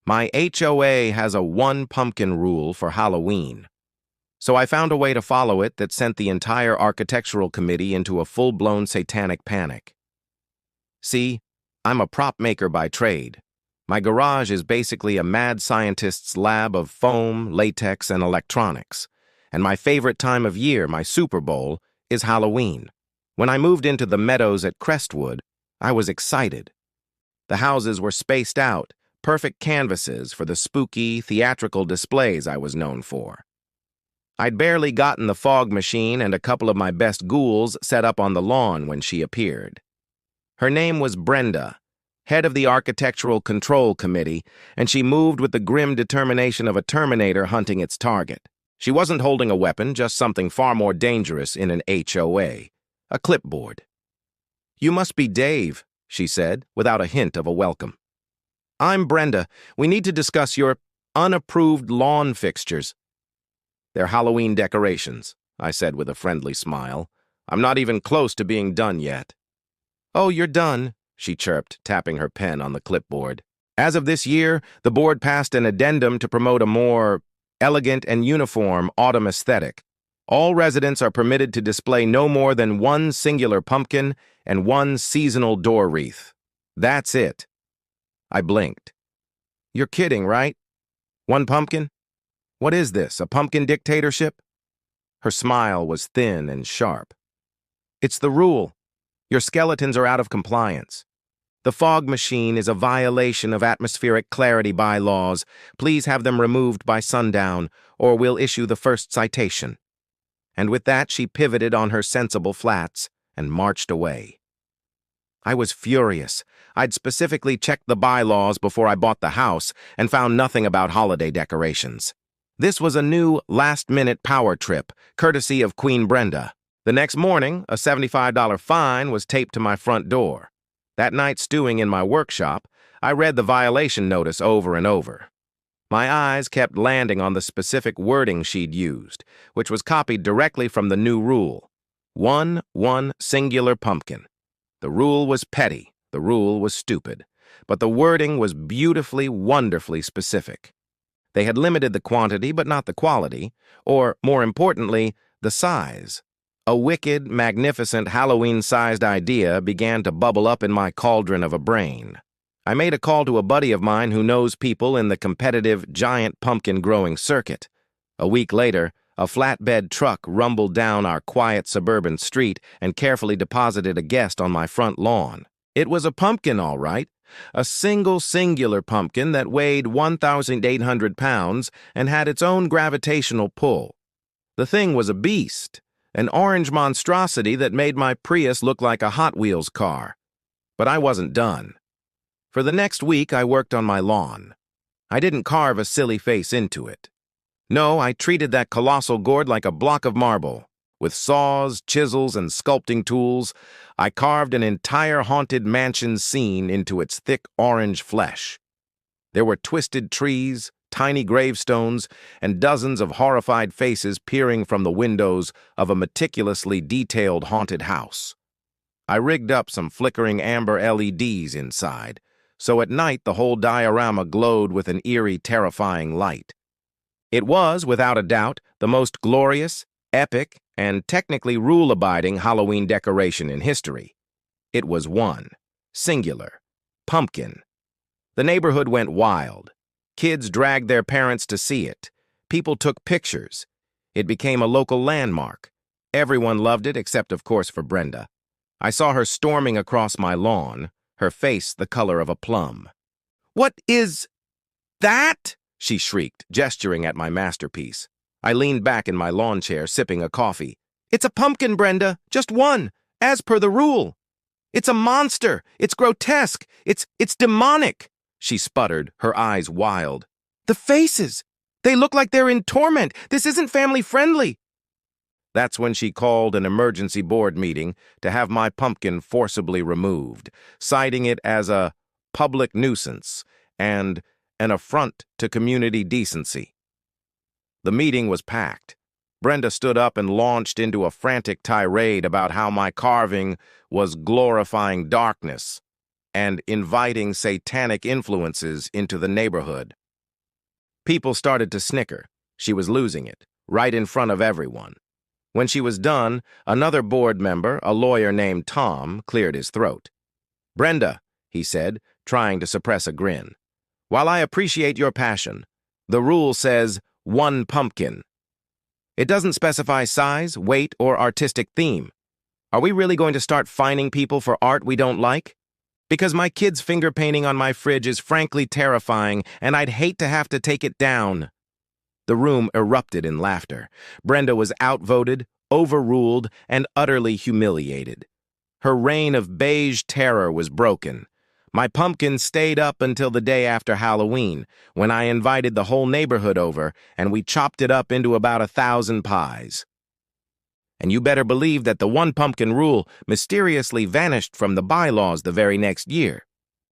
My HOA has a one pumpkin rule for Halloween. So I found a way to follow it that sent the entire architectural committee into a full-blown satanic panic. See, I'm a prop maker by trade. My garage is basically a mad scientist's lab of foam, latex, and electronics. And my favorite time of year, my Super Bowl, is Halloween. When I moved into the meadows at Crestwood, I was excited. The houses were spaced out, perfect canvases for the spooky, theatrical displays I was known for. I'd barely gotten the fog machine and a couple of my best ghouls set up on the lawn when she appeared. Her name was Brenda, head of the Architectural Control Committee, and she moved with the grim determination of a Terminator hunting its target. She wasn't holding a weapon, just something far more dangerous in an HOA, a clipboard. "You must be Dave," she said, without a hint of a welcome. "I'm Brenda. We need to discuss your unapproved lawn fixtures." "They're Halloween decorations," I said with a friendly smile. "I'm not even close to being done yet." "Oh, you're done," she chirped, tapping her pen on the clipboard. "As of this year, the board passed an addendum to promote a more elegant and uniform autumn aesthetic. All residents are permitted to display no more than one singular pumpkin and one seasonal door wreath. That's it." I blinked. "You're kidding, right? One pumpkin? What is this, a pumpkin dictatorship?" Her smile was thin and sharp. "It's the rule. Your skeletons are out of compliance. The fog machine is a violation of atmospheric clarity bylaws. Please have them removed by sundown, or we'll issue the first citation." And with that, she pivoted on her sensible flats and marched away. I was furious. I'd specifically checked the bylaws before I bought the house and found nothing about holiday decorations. This was a new, last-minute power trip, courtesy of Queen Brenda. The next morning, a $75 fine was taped to my front door. That night, stewing in my workshop, I read the violation notice over and over. My eyes kept landing on the specific wording she'd used, which was copied directly from the new rule. One singular pumpkin. The rule was petty, the rule was stupid, but the wording was beautifully, wonderfully specific. They had limited the quantity but not the quality, or, more importantly, the size. A wicked, magnificent Halloween-sized idea began to bubble up in my cauldron of a brain. I made a call to a buddy of mine who knows people in the competitive giant pumpkin growing circuit. A week later, a flatbed truck rumbled down our quiet suburban street and carefully deposited a guest on my front lawn. It was a pumpkin, all right. A singular pumpkin that weighed 1,800 pounds and had its own gravitational pull. The thing was a beast, an orange monstrosity that made my Prius look like a Hot Wheels car. But I wasn't done. For the next week, I worked on my lawn. I didn't carve a silly face into it. No, I treated that colossal gourd like a block of marble. With saws, chisels, and sculpting tools, I carved an entire haunted mansion scene into its thick orange flesh. There were twisted trees, tiny gravestones, and dozens of horrified faces peering from the windows of a meticulously detailed haunted house. I rigged up some flickering amber LEDs inside, so at night the whole diorama glowed with an eerie, terrifying light. It was, without a doubt, the most glorious, epic, and technically rule-abiding Halloween decoration in history. It was one, singular, pumpkin. The neighborhood went wild. Kids dragged their parents to see it. People took pictures. It became a local landmark. Everyone loved it, except, of course, for Brenda. I saw her storming across my lawn, her face the color of a plum. "What is that?" she shrieked, gesturing at my masterpiece. I leaned back in my lawn chair, sipping a coffee. "It's a pumpkin, Brenda. Just one, as per the rule. It's a monster. It's grotesque. It's demonic," she sputtered, her eyes wild. "The faces! They look like they're in torment. This isn't family-friendly." That's when she called an emergency board meeting to have my pumpkin forcibly removed, citing it as a public nuisance and an affront to community decency. The meeting was packed. Brenda stood up and launched into a frantic tirade about how my carving was glorifying darkness. and inviting satanic influences into the neighborhood. People started to snicker. She was losing it, right in front of everyone. When she was done, another board member, a lawyer named Tom, cleared his throat. "Brenda," he said, trying to suppress a grin, "while I appreciate your passion, the rule says 1 pumpkin. It doesn't specify size, weight, or artistic theme. Are we really going to start fining people for art we don't like? Because my kid's finger painting on my fridge is frankly terrifying, and I'd hate to have to take it down." The room erupted in laughter. Brenda was outvoted, overruled, and utterly humiliated. Her reign of beige terror was broken. My pumpkin stayed up until the day after Halloween, when I invited the whole neighborhood over, and we chopped it up into about 1,000 pies. And you better believe that the 1 pumpkin rule mysteriously vanished from the bylaws the very next year.